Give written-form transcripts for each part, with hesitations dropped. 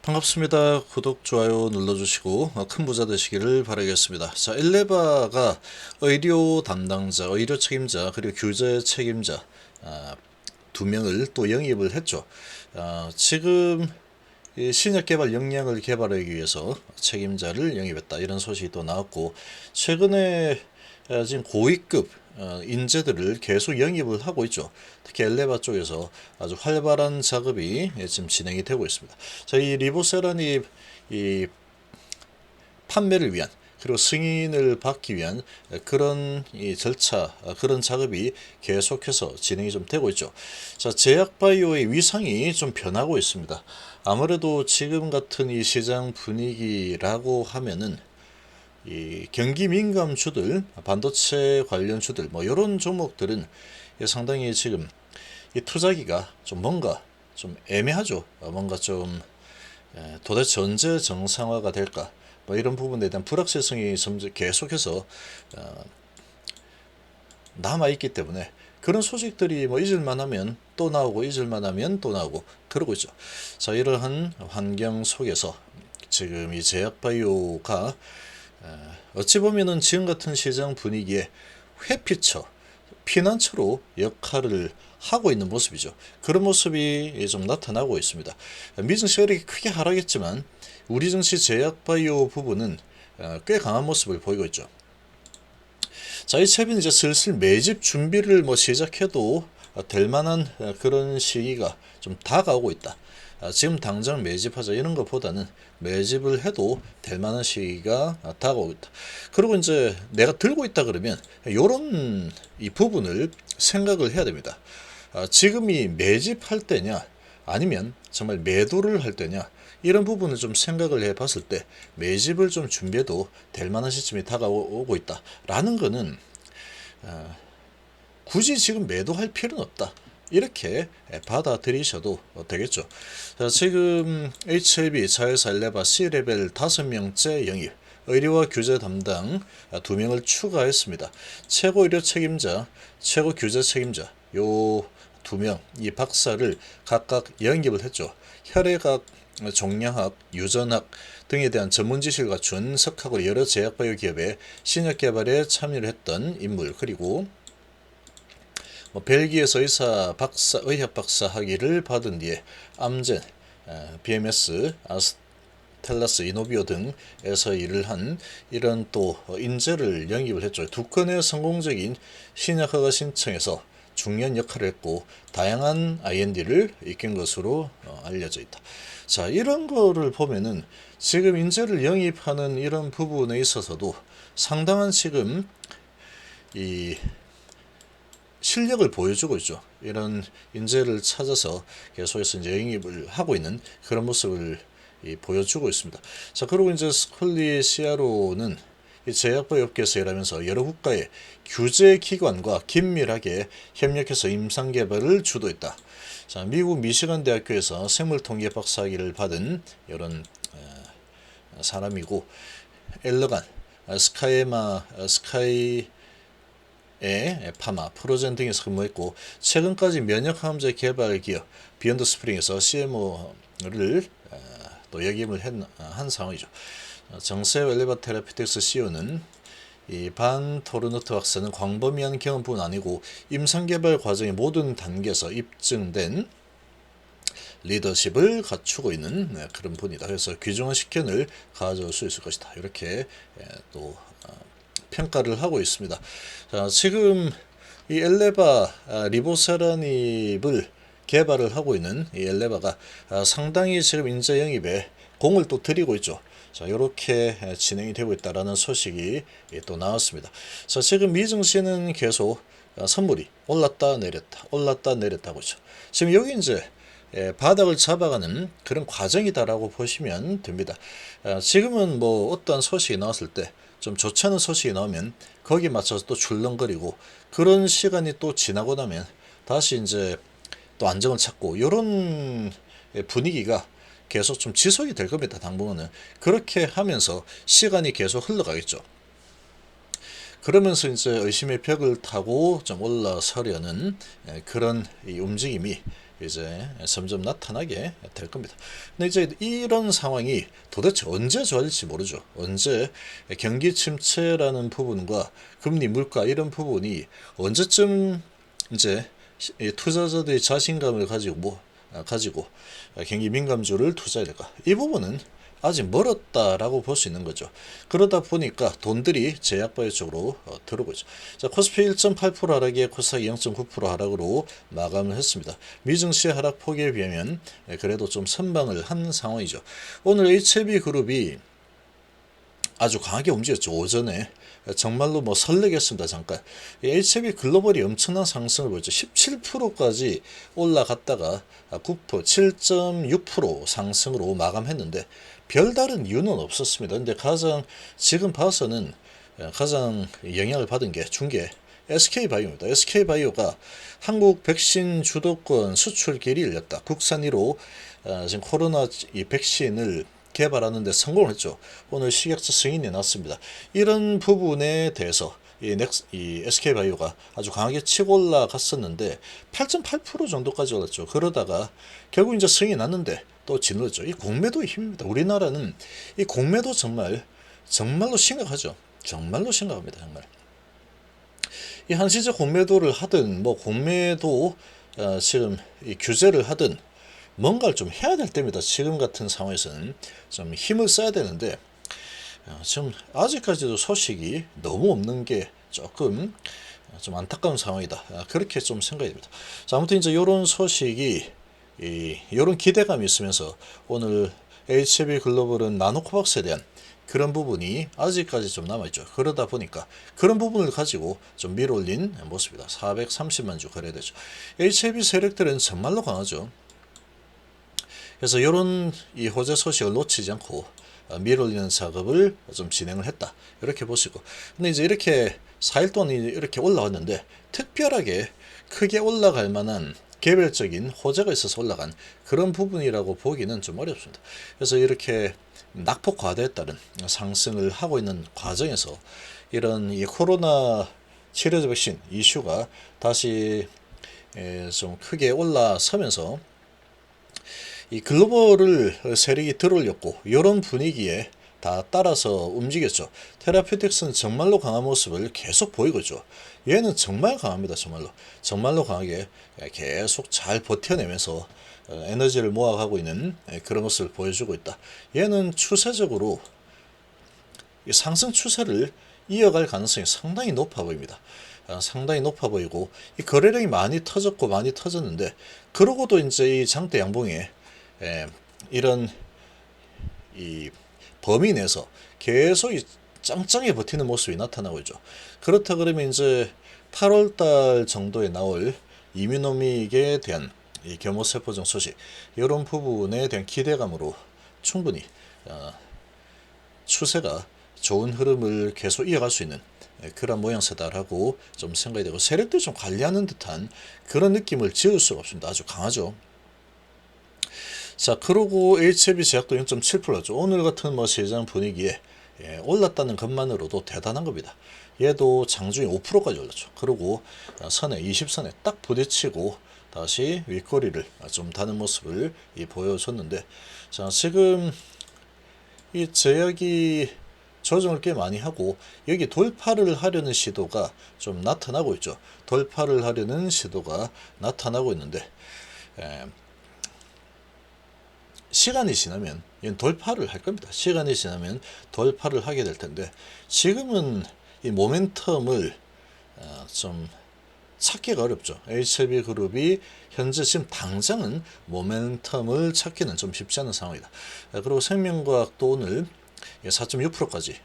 반갑습니다. 구독, 좋아요 눌러주시고 큰 부자 되시기를 바라겠습니다. 자, 엘레바가 의료 담당자, 의료 책임자, 그리고 규제 책임자 두 명을 또 영입을 했죠. 지금 이 신약 개발 역량을 개발하기 위해서 책임자를 영입했다. 이런 소식이 또 나왔고, 최근에 지금 고위급 인재들을 계속 영입을 하고 있죠. 특히 엘레바 쪽에서 아주 활발한 작업이 지금 진행이 되고 있습니다. 자, 이 리보세라니 이 판매를 위한, 그리고 승인을 받기 위한 그런 이 절차, 그런 작업이 계속해서 진행이 좀 되고 있죠. 자, 제약바이오의 위상이 좀 변하고 있습니다. 아무래도 지금 같은 이 시장 분위기라고 하면은 이 경기 민감주들, 반도체 관련주들, 뭐 이런 종목들은 상당히 지금 이 투자기가 좀 뭔가 좀 애매하죠. 뭔가 좀 도대체 언제 정상화가 될까? 뭐 이런 부분에 대한 불확실성이 계속해서 남아 있기 때문에 그런 소식들이 뭐 잊을만 하면 또 나오고 잊을만 하면 또 나오고 그러고 있죠. 자, 이러한 환경 속에서 지금 이 제약바이오가 어찌 보면은 지금 같은 시장 분위기에 회피처, 피난처로 역할을 하고 있는 모습이죠. 그런 모습이 좀 나타나고 있습니다. 미증시가 이렇게 크게 하락했지만 우리 증시 제약바이오 부분은 꽤 강한 모습을 보이고 있죠. 자, 이 챕은 이제 슬슬 매집 준비를 뭐 시작해도 될 만한 그런 시기가 좀 다가오고 있다. 지금 당장 매집하자 이런 것보다는 매집을 해도 될 만한 시기가 다가오고 있다. 그리고 이제 내가 들고 있다 그러면 이런 이 부분을 생각을 해야 됩니다. 지금이 매집할 때냐 아니면 정말 매도를 할 때냐, 이런 부분을 좀 생각을 해 봤을 때 매집을 좀 준비해도 될 만한 시점이 다가오고 있다라는 거는 굳이 지금 매도할 필요는 없다, 이렇게 받아들이셔도 되겠죠. 자, 지금 HLB 자회사 엘레바 C레벨 5명째 영입, 의료와 규제 담당 2명을 추가했습니다. 최고 의료 책임자, 최고 규제 책임자 요 2명, 이 박사를 각각 영입을 했죠. 혈액학, 종양학, 유전학 등에 대한 전문 지식을 갖춘 석학으로 여러 제약바이오 기업의 신약 개발에 참여를 했던 인물, 그리고 벨기에에서 의학 박사 학위를 받은 뒤에 암젠, BMS, 아스텔라스, 이노비오 등에서 일을 한 이런 또 인재를 영입을 했죠. 두 건의 성공적인 신약 허가 신청에서 중요한 역할을 했고 다양한 IND를 이끈 것으로 알려져 있다. 자, 이런 거를 보면은 지금 인재를 영입하는 이런 부분에 있어서도 상당한 지금 이 실력을 보여주고 있죠. 이런 인재를 찾아서 계속해서 이제 영입을 하고 있는 그런 모습을 보여주고 있습니다. 자, 그리고 이제 스콜리 CRO는 이 제약바이오 업계에서 일하면서 여러 국가의 규제 기관과 긴밀하게 협력해서 임상 개발을 주도했다. 자, 미국 미시간 대학교에서 생물통계 박사학위를 받은 이런 사람이고, 엘러간, 스카이 파마, 프로젠 등에서 근무했고, 최근까지 면역항암제 개발 기업 비욘드 스프링에서 CMO를 또 역임을 한 상황이죠. 정세엽 엘리바 테라피틱스 CEO는 이 반 토르노트 박사는 광범위한 경험뿐 아니고 임상개발 과정의 모든 단계에서 입증된 리더십을 갖추고 있는 그런 분이다. 그래서 귀중한 식견을 가져올 수 있을 것이다. 이렇게 또 평가를 하고 있습니다. 자, 지금 이 엘레바 리보세라닙을 개발을 하고 있는 이 엘레바가 상당히 지금 인재 영입에 공을 또 들이고 있죠. 자, 이렇게 진행이 되고 있다라는 소식이 또 나왔습니다. 자, 지금 미증시는 계속 선물이 올랐다 내렸다 올랐다 내렸다 하고 있죠. 지금 여기 이제 바닥을 잡아가는 그런 과정이다라고 보시면 됩니다. 지금은 뭐 어떠한 소식이 나왔을 때 좀 좋지 않은 소식이 나오면 거기에 맞춰서 또 출렁거리고, 그런 시간이 또 지나고 나면 다시 이제 또 안정을 찾고, 이런 분위기가 계속 좀 지속이 될 겁니다. 당분간은 그렇게 하면서 시간이 계속 흘러가겠죠. 그러면서 이제 의심의 벽을 타고 좀 올라서려는 그런 움직임이 이제 점점 나타나게 될 겁니다. 근데 이제 이런 상황이 도대체 언제 좋아질지 모르죠. 언제 경기 침체라는 부분과 금리 물가 이런 부분이 언제쯤 이제 투자자들이 자신감을 가지고 경기 민감주를 투자해야 될까? 이 부분은 아직 멀었다라고 볼 수 있는 거죠. 그러다 보니까 돈들이 제약바이오 쪽으로 들어오고 있죠. 자, 코스피 1.8% 하락에 코스닥이 0.9% 하락으로 마감을 했습니다. 미증시 하락 폭에 비하면 그래도 좀 선방을 한 상황이죠. 오늘 HLB그룹이 아주 강하게 움직였죠. 오전에 정말로 뭐 설레겠습니다. 잠깐 HLB 글로벌이 엄청난 상승을 보였죠. 17%까지 올라갔다가 9% 7.6% 상승으로 마감했는데 별다른 이유는 없었습니다. 근데 가장 지금 봐서는 가장 영향을 받은 게 중개 SK바이오입니다. SK바이오가 한국 백신 주도권 수출 길이 열렸다. 국산 1호 지금 코로나 이 백신을 개발하는 데 성공을 했죠. 오늘 식약처 승인이 났습니다. 이런 부분에 대해서 이 SK바이오가 아주 강하게 치고 올라갔었는데 8.8% 정도까지 올랐죠. 그러다가 결국 이제 승인이 났는데 또 짓눌렀죠. 이 공매도의 힘입니다. 우리나라는 이 공매도 정말로 심각하죠. 정말로 심각합니다. 정말. 이 한시적 공매도를 하든 뭐 공매도 지금 이 규제를 하든 뭔가를 좀 해야 될 때입니다. 지금 같은 상황에서는 좀 힘을 써야 되는데 지금 아직까지도 소식이 너무 없는 게 조금 좀 안타까운 상황이다. 그렇게 좀 생각이 됩니다. 자, 아무튼 이제 이런 소식이 이런 기대감이 있으면서 오늘 HB 글로벌은 나노코박스에 대한 그런 부분이 아직까지 좀 남아있죠. 그러다 보니까 그런 부분을 가지고 좀 밀어올린 모습이다. 430만 주 거래되죠. HB 세력들은 정말로 강하죠. 그래서 이런 이 호재 소식을 놓치지 않고 밀어올리는 작업을 좀 진행을 했다. 이렇게 보시고. 근데 이제 이렇게 4일 동안 이렇게 올라왔는데 특별하게 크게 올라갈 만한 개별적인 호재가 있어서 올라간 그런 부분이라고 보기는 좀 어렵습니다. 그래서 이렇게 낙폭 과대에 따른 상승을 하고 있는 과정에서 이런 이 코로나 치료제 백신 이슈가 다시 좀 크게 올라서면서 이 글로벌을 세력이 들어올렸고 이런 분위기에 다 따라서 움직였죠. 테라퓨틱스는 정말로 강한 모습을 계속 보이고 있죠. 얘는 정말 강합니다. 정말로 강하게 계속 잘 버텨내면서 에너지를 모아가고 있는 그런 것을 보여주고 있다. 얘는 추세적으로 상승 추세를 이어갈 가능성이 상당히 높아 보입니다. 상당히 높아 보이고 이 거래량이 많이 터졌는데 그러고도 이제 이 장대 양봉에 이런 이 범위 내에서 계속 짱짱하게 버티는 모습이 나타나고 있죠. 그렇다 그러면 이제 8월달 정도에 나올 이뮤노믹에 대한 이 겸호세포종 소식 이런 부분에 대한 기대감으로 충분히 추세가 좋은 흐름을 계속 이어갈 수 있는 그런 모양새다라고 좀 생각이 되고 세력들 좀 관리하는 듯한 그런 느낌을 지울 수가 없습니다. 아주 강하죠. 자, 그러고 HLB 제약도 0.7%죠. 오늘 같은 뭐 시장 분위기에 올랐다는 것만으로도 대단한 겁니다. 얘도 장중에 5%까지 올랐죠. 그리고 선에 20선에 딱 부딪히고 다시 윗꼬리를 좀 다는 모습을 보여줬는데, 자, 지금 이 제약이 조정을 꽤 많이 하고 여기 돌파를 하려는 시도가 좀 나타나고 있죠. 돌파를 하려는 시도가 나타나고 있는데 시간이 지나면 이건 돌파를 할 겁니다. 시간이 지나면 돌파를 하게 될 텐데 지금은 이 모멘텀을 좀 찾기가 어렵죠. HLB 그룹이 현재 지금 당장은 모멘텀을 찾기는 좀 쉽지 않은 상황이다. 그리고 생명과학도 오늘 4.6%까지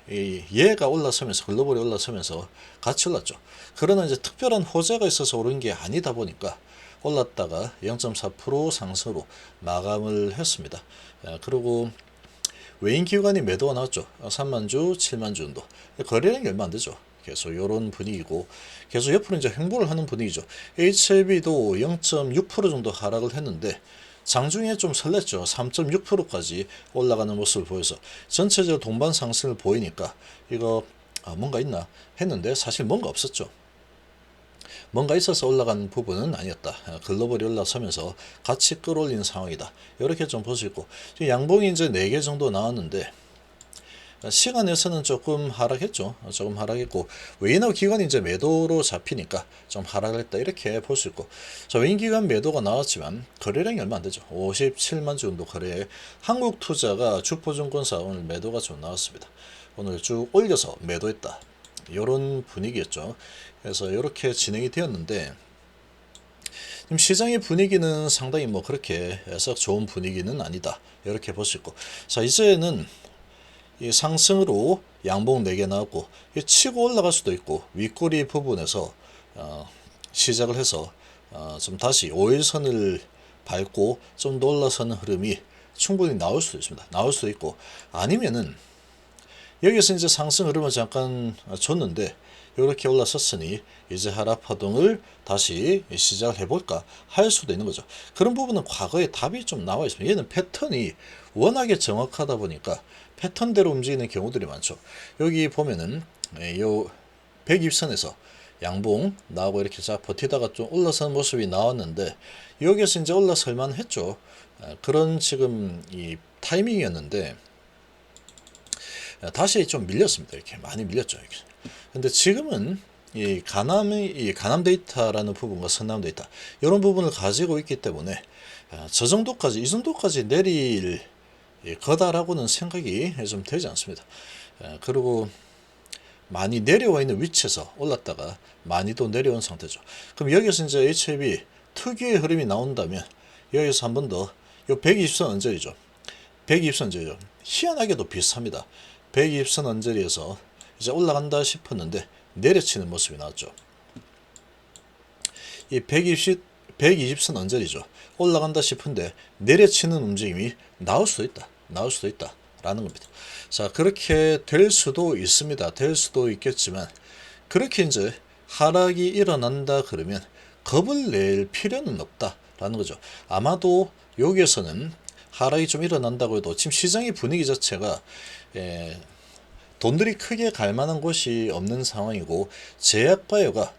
얘가 올라서면서 글로벌이 올라서면서 같이 올랐죠. 그러나 이제 특별한 호재가 있어서 오른 게 아니다 보니까 올랐다가 0.4% 상승으로 마감을 했습니다. 그리고 외인 기관이 매도가 나왔죠. 3만 주, 7만 주 정도. 거래량이 얼마 안 되죠. 계속 이런 분위기고 계속 옆으로 이제 횡보를 하는 분위기죠. HLB도 0.6% 정도 하락을 했는데 장중에 좀 설렜죠. 3.6%까지 올라가는 모습을 보여서 전체적으로 동반 상승을 보이니까 이거 뭔가 있나 했는데 사실 뭔가 없었죠. 뭔가 있어서 올라간 부분은 아니었다. 글로벌이 올라서면서 같이 끌어올린 상황이다. 이렇게 좀 볼 수 있고, 지금 양봉이 이제 4개 정도 나왔는데 시간에서는 조금 하락했죠. 조금 하락했고, 외인하고 기관이 이제 매도로 잡히니까 좀 하락했다. 이렇게 볼 수 있고, 자, 외인 기관 매도가 나왔지만 거래량이 얼마 안 되죠. 57만 주 정도 거래. 한국투자가 주포증권사 오늘 매도가 좀 나왔습니다. 오늘 쭉 올려서 매도했다. 이런 분위기였죠. 그래서 이렇게 진행이 되었는데, 지금 시장의 분위기는 상당히 뭐 그렇게 썩 좋은 분위기는 아니다. 이렇게 볼 수 있고, 자, 이제는 이 상승으로 양봉 4개 나왔고, 치고 올라갈 수도 있고, 윗꼬리 부분에서 시작을 해서 좀 다시 5일선을 밟고 좀 더 올라서는 흐름이 충분히 나올 수도 있습니다. 나올 수도 있고, 아니면은 여기서 이제 상승 흐름을 잠깐 줬는데 이렇게 올라섰으니 이제 하락 파동을 다시 시작을 해볼까 할 수도 있는 거죠. 그런 부분은 과거에 답이 좀 나와 있습니다. 얘는 패턴이 워낙에 정확하다 보니까 패턴대로 움직이는 경우들이 많죠. 여기 보면은 요 120선에서 양봉 나오고 이렇게 쫙 버티다가 좀 올라서는 모습이 나왔는데, 여기에서 이제 올라설만 했죠. 그런 지금 이 타이밍이었는데 다시 좀 밀렸습니다. 이렇게 많이 밀렸죠. 이렇게. 근데 지금은 이 가남 데이터라는 부분과 선남 데이터 이런 부분을 가지고 있기 때문에 저 정도까지 이 정도까지 내릴 거다라고는 생각이 좀 되지 않습니다. 그리고 많이 내려와 있는 위치에서 올랐다가 많이 또 내려온 상태죠. 그럼 여기서 이제 HLB 특유의 흐름이 나온다면 여기서 한 번 더 이 120선 언저리죠. 120선 언저리죠. 희한하게도 비슷합니다. 120선 언저리에서 이제 올라간다 싶었는데 내려치는 모습이 나왔죠. 이 120선 언저리죠. 올라간다 싶은데 내려치는 움직임이 나올 수도 있다. 나올 수도 있다. 라는 겁니다. 자, 그렇게 될 수도 있습니다. 될 수도 있겠지만, 그렇게 이제 하락이 일어난다 그러면 겁을 낼 필요는 없다라는 거죠. 아마도 여기에서는 하락이 좀 일어난다고 해도 지금 시장의 분위기 자체가 돈들이 크게 갈 만한 곳이 없는 상황이고, 제약바이오가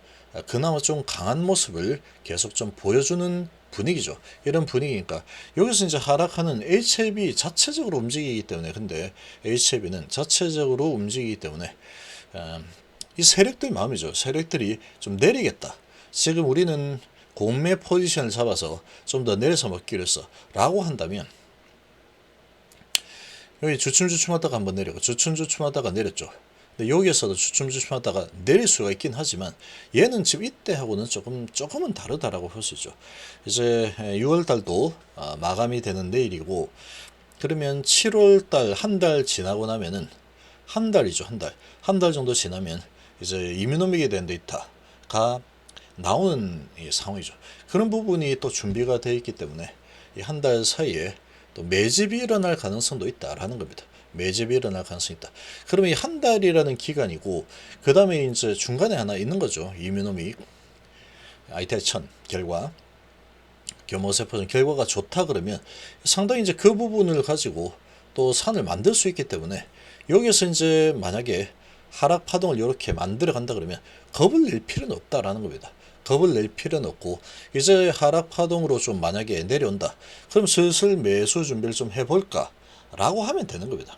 그나마 좀 강한 모습을 계속 좀 보여주는 분위기죠. 이런 분위기니까 여기서 이제 하락하는 HLB 자체적으로 움직이기 때문에, 근데 HLB는 자체적으로 움직이기 때문에 이 세력들 마음이죠. 세력들이 좀 내리겠다. 지금 우리는 공매 포지션을 잡아서 좀 더 내려서 먹기로 했어 라고 한다면, 여기 주춤주춤하다가 한번 내리고 주춤주춤하다가 내렸죠. 근데 여기에서도 주춤주춤하다가 내릴 수가 있긴 하지만 얘는 지금 이때하고는 조금은 다르다라고 볼 수 있죠. 이제 6월달도 마감이 되는 내일이고, 그러면 7월달 한 달 지나고 나면은 한 달이죠. 한 달 정도 지나면 이제 이뮤노믹에 대한 데이터가 나오는 상황이죠. 그런 부분이 또 준비가 되어 있기 때문에 이 한 달 사이에 또 매집이 일어날 가능성도 있다라는 겁니다. 매집이 일어날 가능성이 있다. 그러면 이 한 달이라는 기간이고, 그 다음에 이제 중간에 하나 있는 거죠. 이뮤노믹 ITI-1000 결과, 교모세포전 결과가 좋다 그러면 상당히 이제 그 부분을 가지고 또 산을 만들 수 있기 때문에, 여기서 이제 만약에 하락 파동을 이렇게 만들어 간다 그러면 겁을 낼 필요는 없다라는 겁니다. 겁을 낼 필요는 없고, 이제 하락 파동으로 좀 만약에 내려온다 그럼 슬슬 매수 준비를 좀 해볼까 라고 하면 되는 겁니다.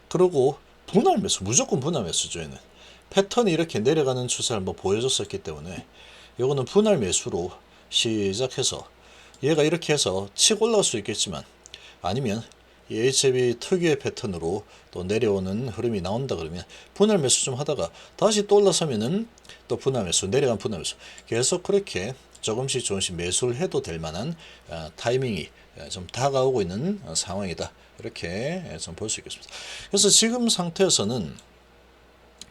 그리고 분할 매수, 무조건 분할 매수죠. 얘는 패턴이 이렇게 내려가는 추세를 한번 보여줬었기 때문에 이거는 분할 매수로 시작해서 얘가 이렇게 해서 치고 올라갈 수 있겠지만, 아니면 이 HLB 특유의 패턴으로 또 내려오는 흐름이 나온다 그러면 분할 매수 좀 하다가 다시 또 올라서면은 또 분할 매수, 내려간 분할 매수, 계속 그렇게 조금씩 매수를 해도 될 만한 타이밍이 좀 다가오고 있는 상황이다. 이렇게 좀 볼 수 있겠습니다. 그래서 지금 상태에서는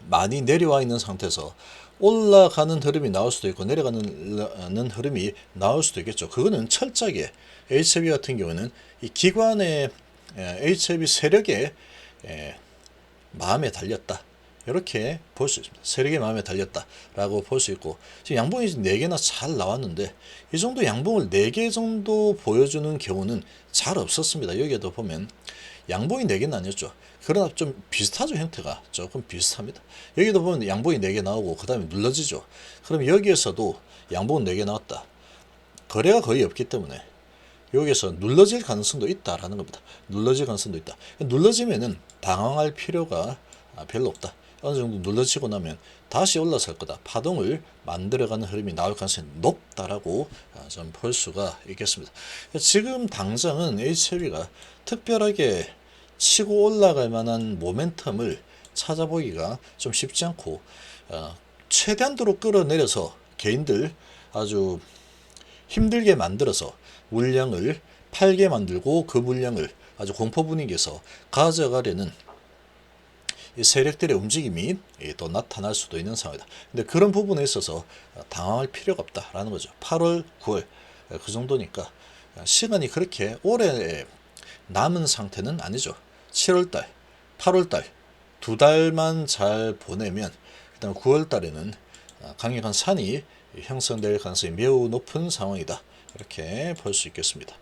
많이 내려와 있는 상태에서 올라가는 흐름이 나올 수도 있고 내려가는 흐름이 나올 수도 있겠죠. 그거는 철저하게 HLB 같은 경우는 이 기관의 HLB 세력의 마음에 달렸다. 이렇게 볼 수 있습니다. 세력의 마음에 달렸다라고 볼 수 있고, 지금 양봉이 4개나 잘 나왔는데 이 정도 양봉을 4개 정도 보여주는 경우는 잘 없었습니다. 여기에도 보면 양봉이 4개는 아니었죠. 그러나 좀 비슷하죠. 형태가 조금 비슷합니다. 여기도 보면 양봉이 4개 나오고 그 다음에 눌러지죠. 그럼 여기에서도 양봉은 4개 나왔다. 거래가 거의 없기 때문에 여기에서 눌러질 가능성도 있다라는 겁니다. 눌러질 가능성도 있다. 눌러지면은 당황할 필요가 별로 없다. 어느 정도 눌러지고 나면 다시 올라설 거다. 파동을 만들어가는 흐름이 나올 가능성이 높다라고 좀 볼 수가 있겠습니다. 지금 당장은 HLB가 특별하게 치고 올라갈 만한 모멘텀을 찾아보기가 좀 쉽지 않고, 최대한도로 끌어내려서 개인들 아주 힘들게 만들어서 물량을 팔게 만들고 그 물량을 아주 공포 분위기에서 가져가려는 이 세력들의 움직임이 또 나타날 수도 있는 상황이다. 근데 그런 부분에 있어서 당황할 필요가 없다라는 거죠. 8월, 9월 그 정도니까 시간이 그렇게 오래 남은 상태는 아니죠. 7월달, 8월달 2달만 잘 보내면 그다음 9월달에는 강력한 산이 형성될 가능성이 매우 높은 상황이다. 이렇게 볼 수 있겠습니다.